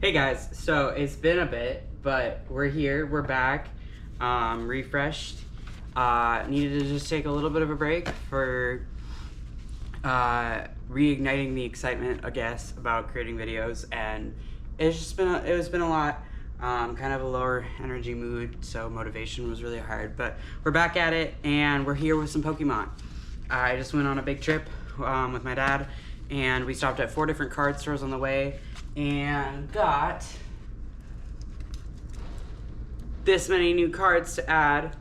Hey guys, so it's been a bit, but we're here, we're back, refreshed. Needed to just take a little bit of a break for reigniting the excitement, I guess, about creating videos, and it's been a lot. Kind of a lower energy mood, so motivation was really hard, but we're back at it, and we're here with some Pokemon. I just went on a big trip with my dad, and we stopped at 4 different card stores on the way, and got this many new cards to add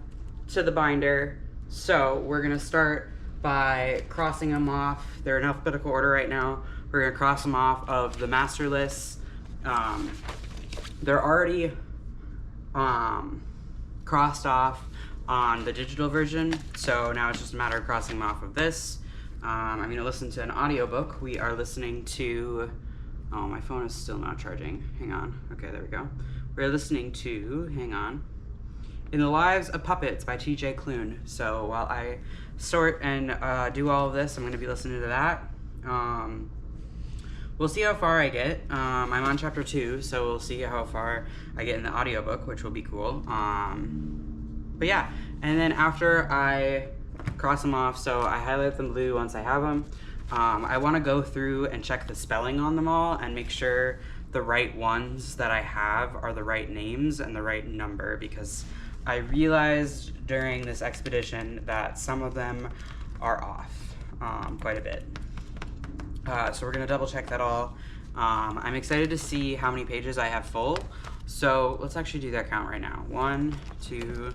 to the binder. So we're gonna start by crossing them off. They're in alphabetical order right now. We're gonna cross them off of the master list. They're already crossed off on the digital version, so now it's just a matter of crossing them off of this. I'm gonna listen to an audiobook. We are listening to, oh, my phone is still not charging. Hang on. Okay, there we go. We're listening to, hang on, In the Lives of Puppets by T.J. Klune. So while I sort and do all of this, I'm going to be listening to that. We'll see how far I get. I'm on chapter 2, so we'll see how far I get in the audiobook, which will be cool. But yeah, and then after I cross them off, so I highlight them blue once I have them. I want to go through and check the spelling on them all and make sure the right ones that I have are the right names and the right number, because I realized during this expedition that some of them are off quite a bit. So we're going to double check that all. I'm excited to see how many pages I have full. So let's actually do that count right now. 1, 2,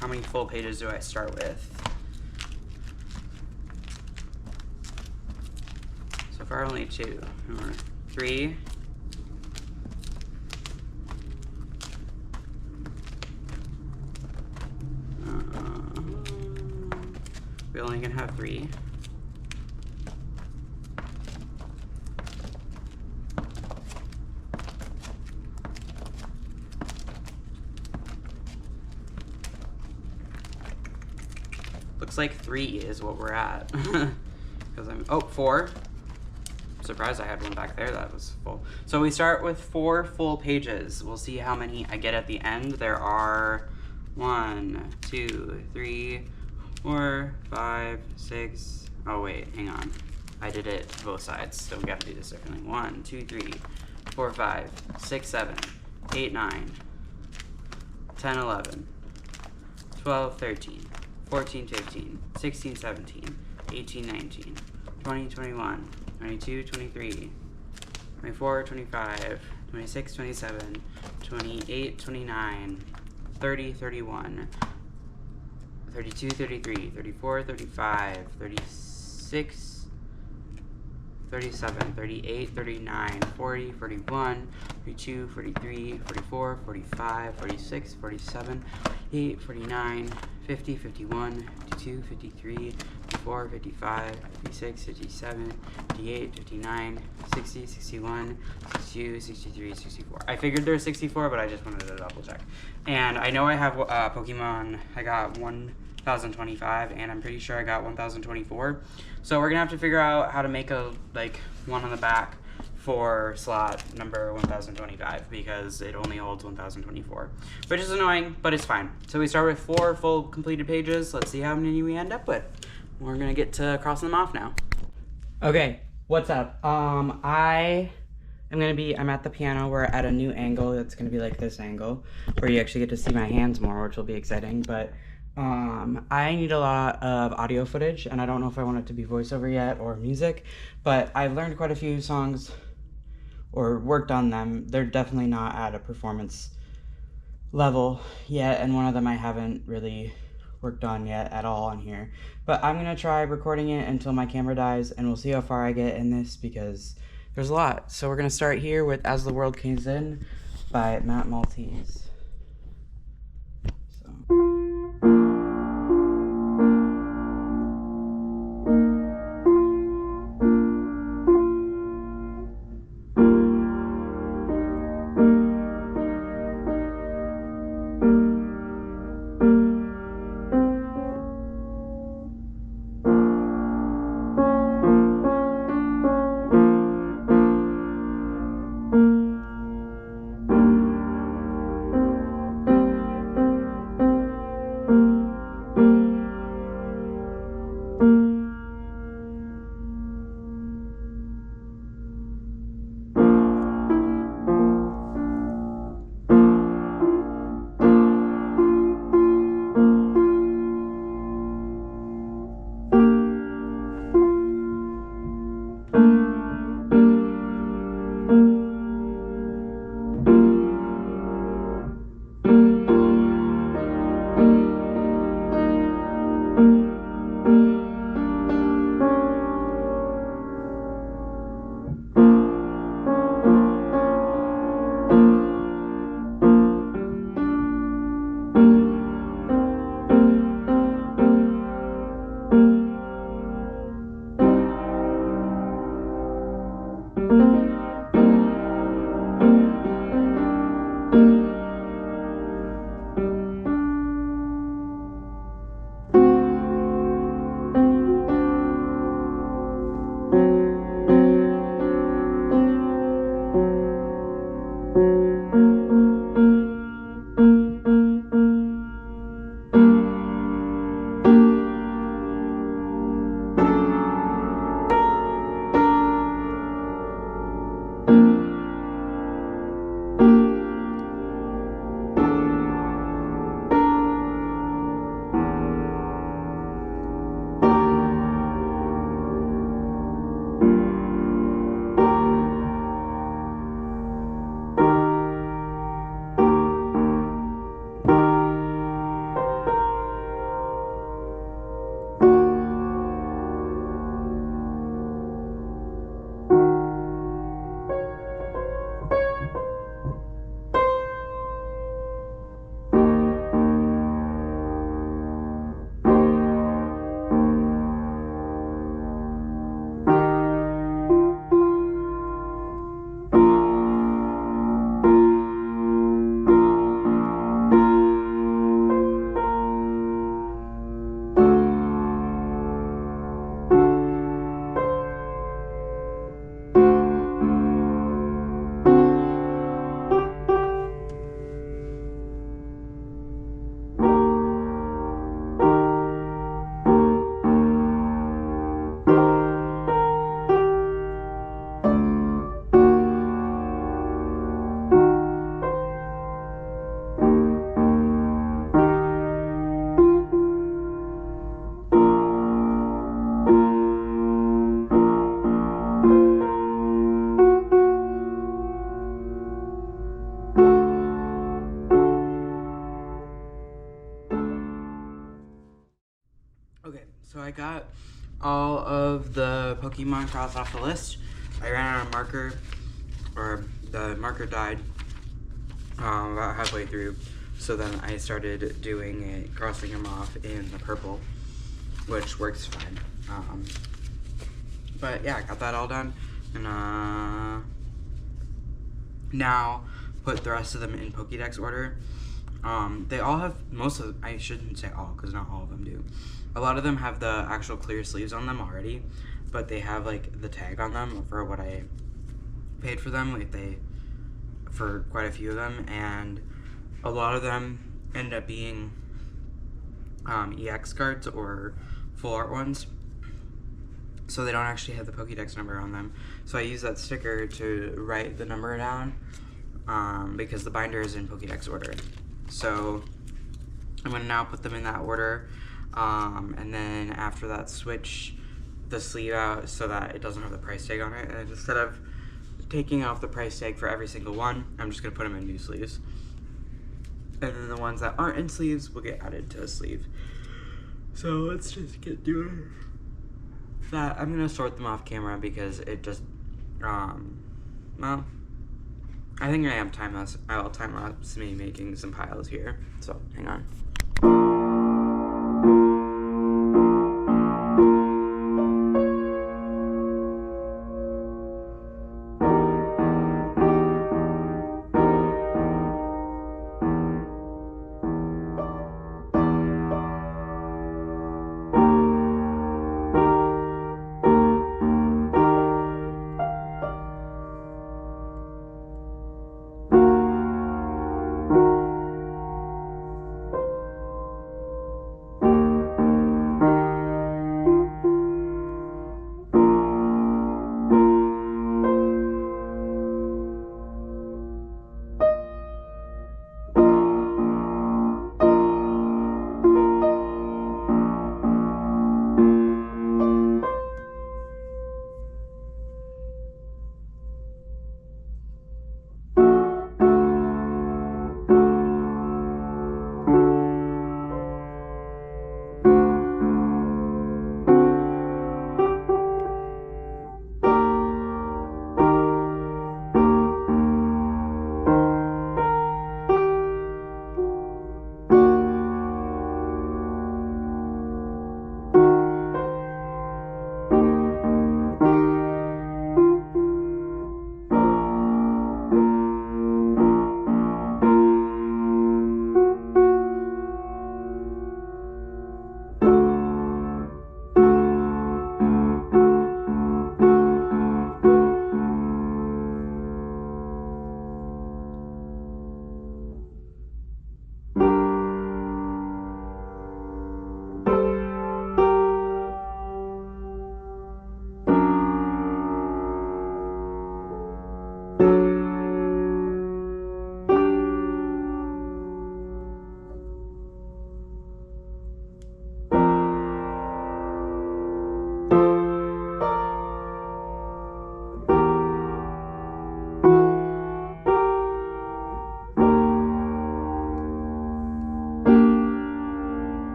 how many full pages do I start with? So far only 2, or 3. We only can have 3. Looks like 3 is what we're at. Because I'm, 4. Surprised I had one back there that was full. So we start with 4 full pages. We'll see how many I get at the end. There are 1, 2, 3, 4, 5, 6. Oh wait, hang on. I did it both sides, so we gotta do this differently. 1, 2, 3, 4, 5, 6, 7, 8, 9, 10, 11, 12, 13, 14, 15, 16, 17, 18, 19, 20, 21, 22, 23, 24, 25, 26, 27, 28, 29, 30, 31, 32, 33, 34, 35, 36, 37, 38, 39, 40, 41, 42, 43, 44, 45, 46, 47, 48, 49, 50, 51, 52, 53, 54, 55, 56, 57, 58, 59, 60, 61, 62, 63, 64. I figured there was 64, but I just wanted to double check. And I know I have Pokemon, I got 1025, and I'm pretty sure I got 1024. So we're gonna have to figure out how to make a one on the back for slot number 1025, because it only holds 1024, which is annoying, but it's fine. So we start with 4 full completed pages. Let's see how many we end up with. We're gonna get to crossing them off now. Okay, what's up? I'm at the piano. We're at a new angle. It's gonna be like this angle, where you actually get to see my hands more, which will be exciting. But I need a lot of audio footage, and I don't know if I want it to be voiceover yet or music, but I've learned quite a few songs or worked on them. They're definitely not at a performance level yet, and one of them I haven't really worked on yet at all on here. But I'm gonna try recording it until my camera dies, and we'll see how far I get in this, because there's a lot. So we're gonna start here with As the World Caves In by Matt Maltese. Okay, so I got all of the Pokemon crossed off the list. I ran out of marker, or the marker died about halfway through. So then I started doing it, crossing them off in the purple, which works fine. But yeah, I got that all done. And now put the rest of them in Pokédex order. They all have, I shouldn't say all, because not all of them do. A lot of them have the actual clear sleeves on them already, but they have like the tag on them for what I paid for them, for quite a few of them, and a lot of them end up being EX cards or full art ones, so they don't actually have the Pokédex number on them. So I use that sticker to write the number down, because the binder is in Pokédex order. So I'm going to now put them in that order, and then after that switch the sleeve out so that it doesn't have the price tag on it, and instead of taking off the price tag for every single one, I'm just going to put them in new sleeves. And then the ones that aren't in sleeves will get added to a sleeve. So let's just get doing that. I'm going to sort them off camera because it just, well, I think I have I'll time lapse me making some piles here. So hang on.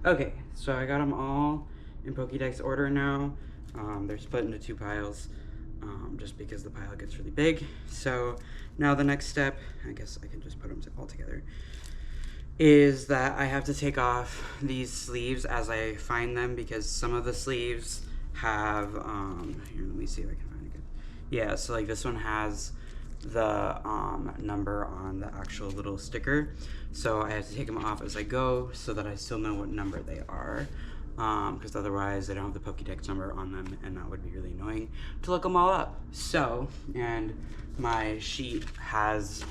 Okay, so I got them all in Pokédex order now. They're split into 2 piles, just because the pile gets really big. So now the next step, I guess I can just put them all together, is that I have to take off these sleeves as I find them, because some of the sleeves have, here, let me see if I can find it good. Yeah, so like this one has the number on the actual little sticker, so I have to take them off as I go so that I still know what number they are, because otherwise they don't have the Pokédex number on them, and that would be really annoying to look them all up. So, and my sheet has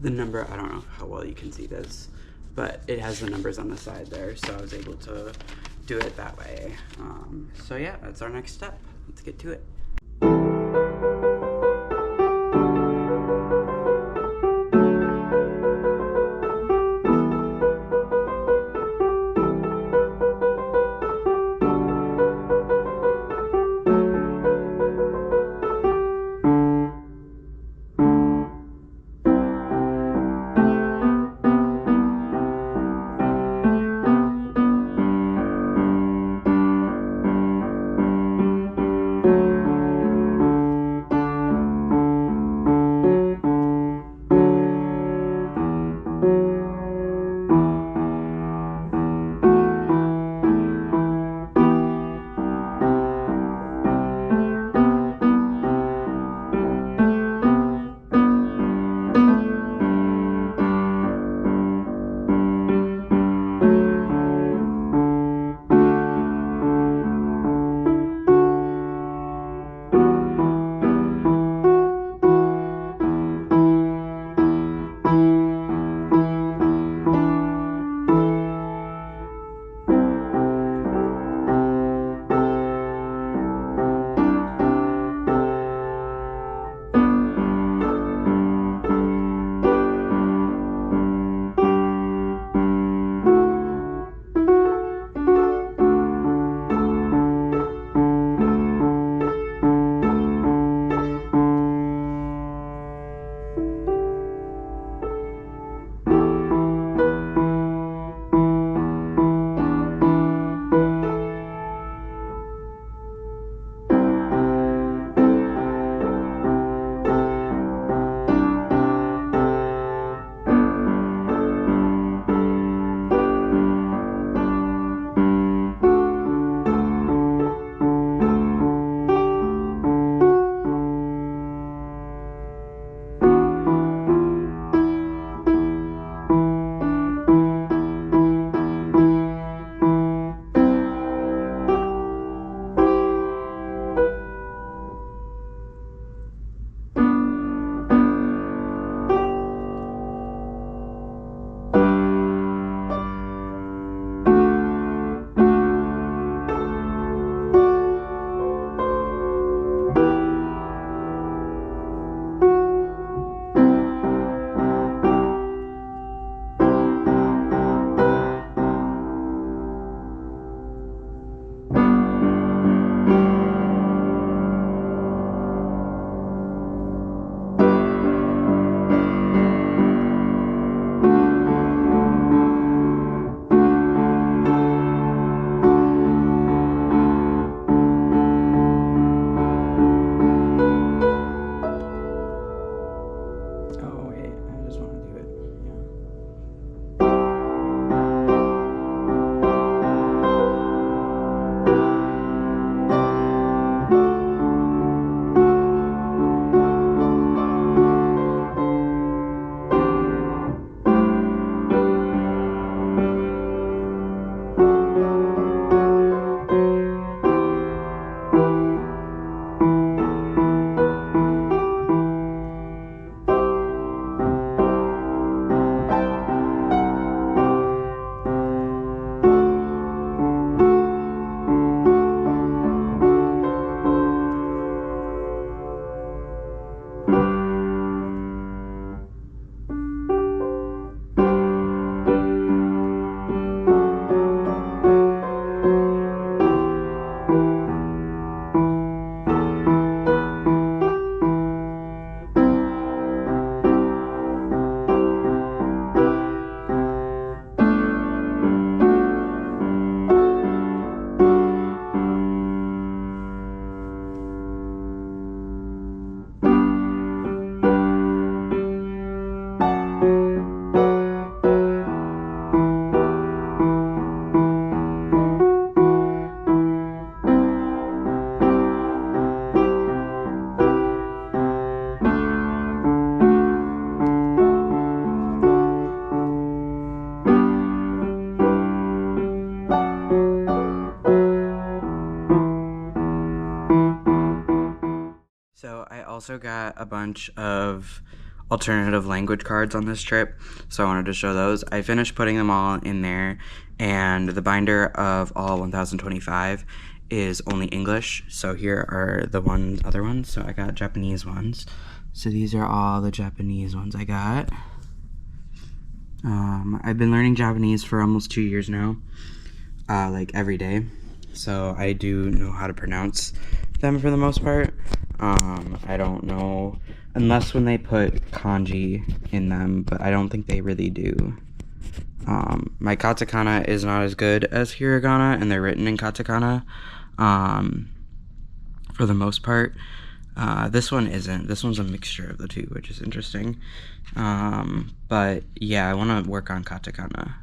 the number, I don't know how well you can see this, but it has the numbers on the side there, so I was able to do it that way. So yeah, that's our next step. Let's get to it. also got a bunch of alternative language cards on this trip, so I wanted to show those. I finished putting them all in there, and the binder of all 1025 is only English, so here are the other ones. So I got Japanese ones. So these are all the Japanese ones I got. I've been learning Japanese for almost 2 years now, like every day, so I do know how to pronounce them for the most part. I don't know, unless when they put kanji in them, but I don't think they really do. My katakana is not as good as hiragana, and they're written in katakana, for the most part. This one isn't. This one's a mixture of the two, which is interesting. But yeah, I want to work on katakana.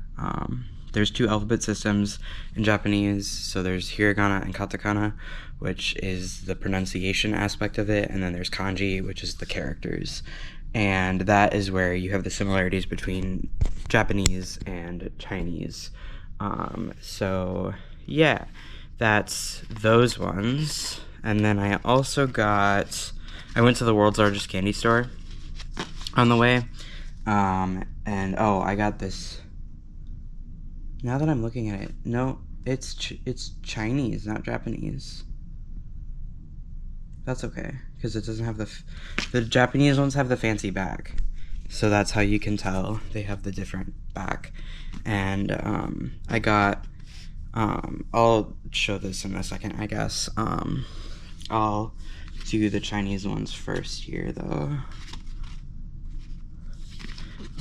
There's 2 alphabet systems in Japanese, so there's hiragana and katakana, which is the pronunciation aspect of it, and then there's kanji, which is the characters. And that is where you have the similarities between Japanese and Chinese. So yeah, that's those ones. And then I also I went to the world's largest candy store on the way. And oh, I got this. Now that I'm looking at it, no, it's Chinese, not Japanese. That's okay, because it doesn't have the Japanese ones have the fancy back, so that's how you can tell they have the different back. And I got, I'll show this in a second, I guess. I'll do the Chinese ones first here, though.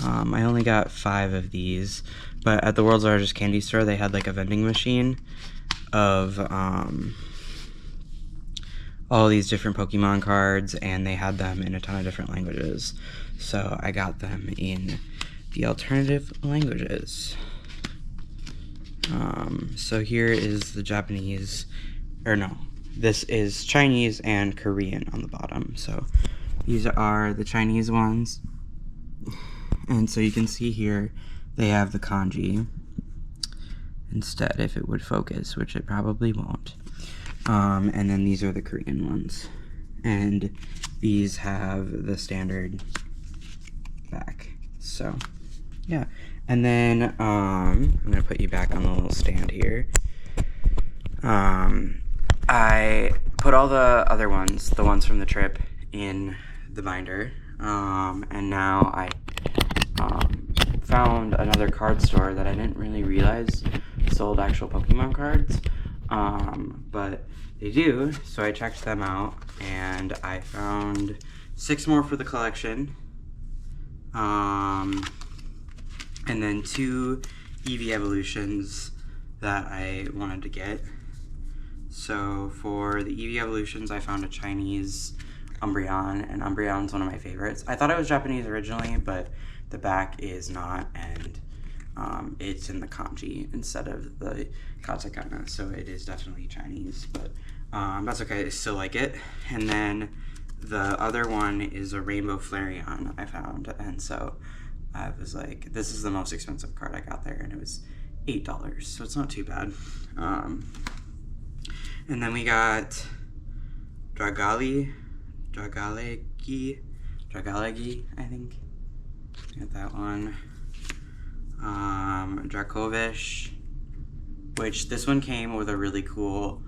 I only got 5 of these, but at the world's largest candy store, they had like a vending machine of all these different Pokemon cards, and they had them in a ton of different languages. So I got them in the alternative languages. So here is the Japanese, or no, this is Chinese and Korean on the bottom. So these are the Chinese ones. And so you can see here, they have the kanji instead, if it would focus, which it probably won't. And then these are the Korean ones. And these have the standard back. So, yeah. And then, I'm gonna put you back on the little stand here. I put all the other ones, the ones from the trip, in the binder. And now I found another card store that I didn't really realize sold actual Pokemon cards, but they do, so I checked them out, and I found 6 more for the collection, and then 2 Eevee evolutions that I wanted to get. So for the Eevee evolutions, I found a Chinese Umbreon, and Umbreon's one of my favorites. I thought it was Japanese originally, but the back is not, and it's in the kanji instead of the katakana, so it is definitely Chinese, but that's okay, I still like it. And then the other one is a Rainbow Flareon I found, and so I was like, this is the most expensive card I got there, and it was $8, so it's not too bad. And then we got Dragalegi, I think. Got that one. Dracovish, which this one came with a really cool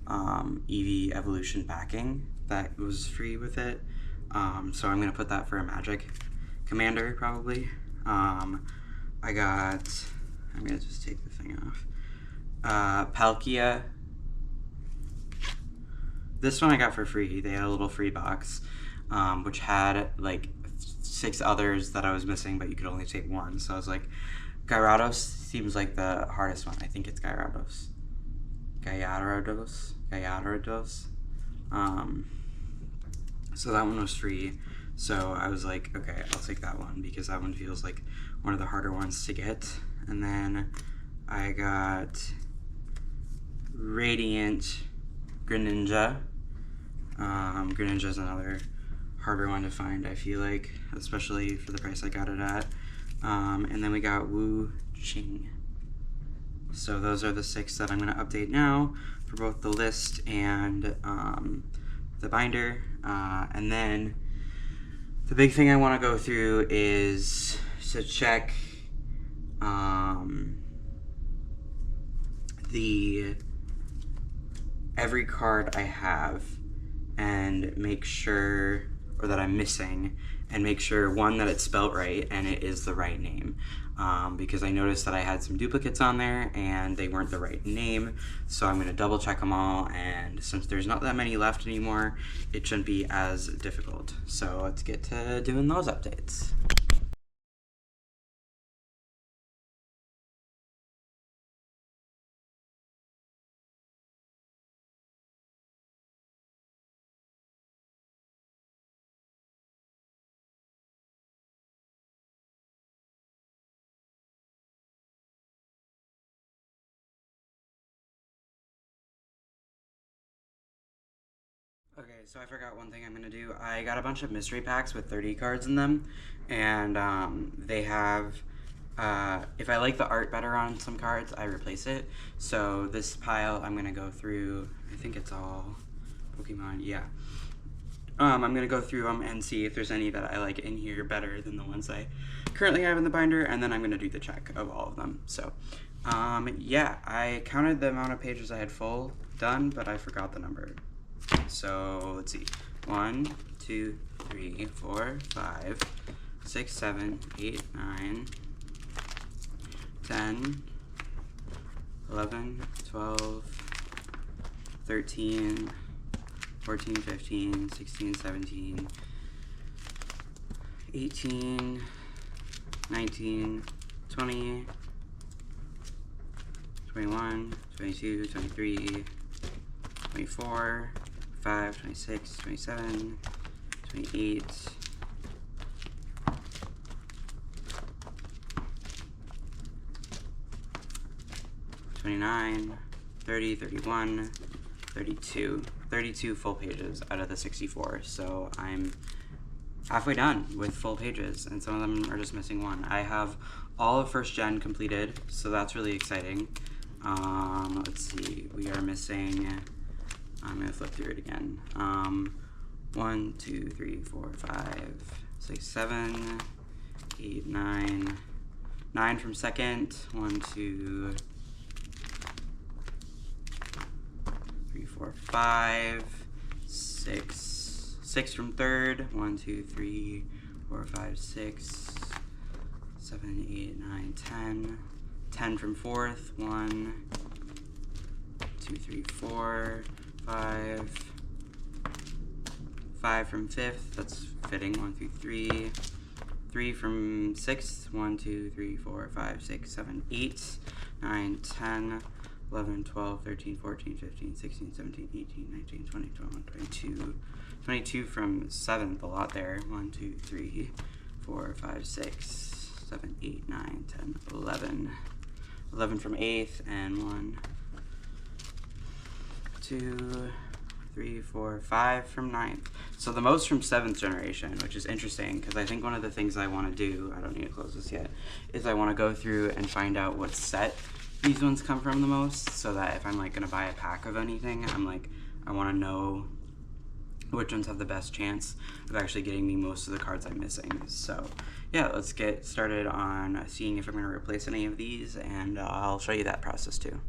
Eevee evolution backing that was free with it. So I'm gonna put that for a Magic Commander probably. I'm gonna just take the thing off. Palkia. This one I got for free. They had a little free box, which had like 6 others that I was missing, but you could only take 1. So I was like, Gyarados seems like the hardest one. I think it's Gyarados. So that one was free. So I was like, okay, I'll take that one because that one feels like one of the harder ones to get. And then I got Radiant Greninja. Greninja is another harder one to find, I feel like, especially for the price I got it at. And then we got Wu Ching. So those are the 6 that I'm going to update now for both the list and the binder, and then the big thing I want to go through is to check every card I have and make sure, or that I'm missing, and make sure, one, that it's spelt right and it is the right name. Because I noticed that I had some duplicates on there and they weren't the right name, so I'm going to double check them all, and since there's not that many left anymore, it shouldn't be as difficult. So let's get to doing those updates. Okay, so I forgot one thing I'm gonna do. I got a bunch of mystery packs with 30 cards in them, and they have, if I like the art better on some cards, I replace it. So this pile, I'm gonna go through, I think it's all Pokemon, yeah. I'm gonna go through them and see if there's any that I like in here better than the ones I currently have in the binder, and then I'm gonna do the check of all of them. So, yeah, I counted the amount of pages I had full done, but I forgot the number. So let's see, 1, 2, 3, 4, 5, 6, 7, 8, 9, 10, 11, 12, 13, 14, 15, 16, 17, 18, 19, 20, 21, 22, 23, 24, 25, 26, 27, 28, 29, 30, 31, 32. 32 full pages out of the 64, so I'm halfway done with full pages, and some of them are just missing one. I have all of first gen completed, so that's really exciting. Let's see, we are missing, I'm gonna flip through it again. 1, 2, 3, 4, 5, 6, 7, 8, 9. 9 from second. 1, 2, 3, 4, 5, 6. 6 from third. 1, 2, 3, 4, 5, 6, 7, 8, 9, 10. 10 from fourth. 1, 2, 3, 4, 5. 5 from fifth. That's fitting. 1, 2, 3. 3 from sixth. 1, 2, 3, 4, 5, 6, 7, 8, 9, 10, 11, 12, 13, 14, 15, 16, 17, 18, 19, 20, 21, 22. 22 from seventh. A lot there. 1, 2, 3, 4, 5, 6, 7, 8, 9, 10, 11. 11 from eighth, and 1, 2, 3, 4, 5 from ninth. So the most from 7th generation, which is interesting, because I think one of the things I want to do, I don't need to close this yet, is I want to go through and find out what set these ones come from the most, so that if I'm like going to buy a pack of anything, I'm like, I want to know which ones have the best chance of actually getting me most of the cards I'm missing. So yeah, let's get started on seeing if I'm going to replace any of these, and I'll show you that process too.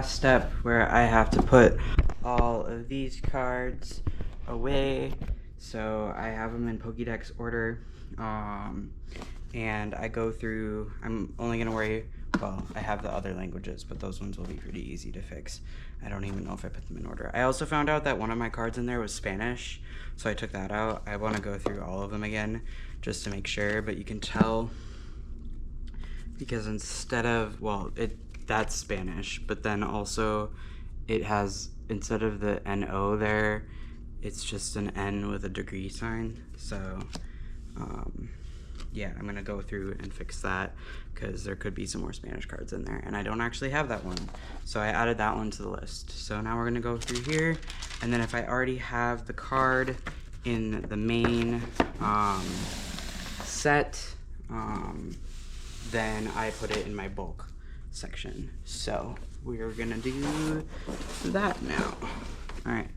last step where I have to put all of these cards away. So I have them in Pokédex order, and I go through, I'm only gonna worry, well, I have the other languages, but those ones will be pretty easy to fix. I don't even know if I put them in order. I also found out that one of my cards in there was Spanish, so I took that out. I wanna go through all of them again just to make sure, but you can tell because instead of, well, that's Spanish, but then also it has, instead of the N-O there, it's just an N with a degree sign. So yeah, I'm gonna go through and fix that because there could be some more Spanish cards in there, and I don't actually have that one, so I added that one to the list. So now we're gonna go through here, and then if I already have the card in the main set, then I put it in my bulk section. So we're gonna do that now. All right.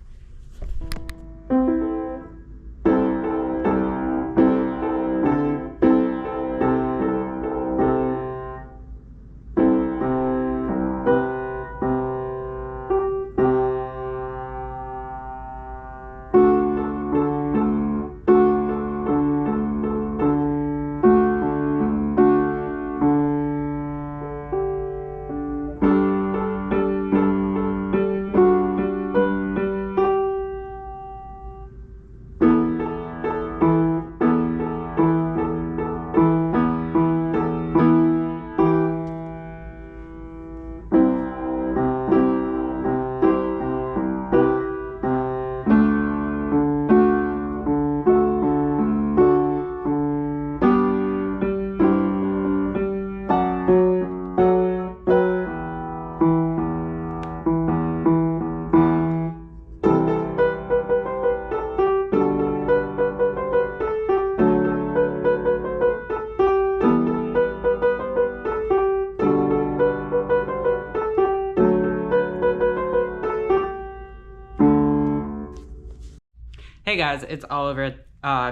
Hey guys, it's Oliver,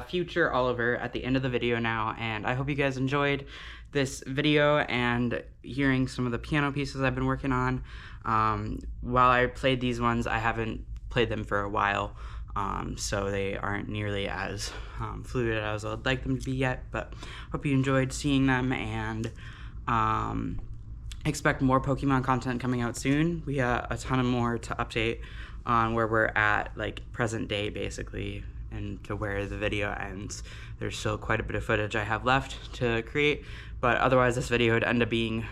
future Oliver at the end of the video now, and I hope you guys enjoyed this video and hearing some of the piano pieces I've been working on. While I played these ones, I haven't played them for a while, so they aren't nearly as fluid as I'd like them to be yet, but hope you enjoyed seeing them, and expect more Pokemon content coming out soon. We have a ton of more to update on where we're at, like present day basically, and to where the video ends. There's still quite a bit of footage I have left to create, but otherwise this video would end up being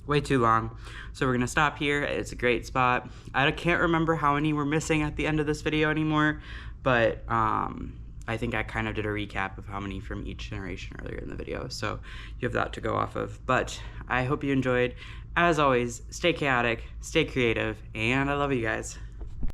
way too long. So we're gonna stop here. It's a great spot. I can't remember how many we're missing at the end of this video anymore, but I think I kind of did a recap of how many from each generation earlier in the video, so you have that to go off of. But I hope you enjoyed. As always, stay chaotic, stay creative, and I love you guys.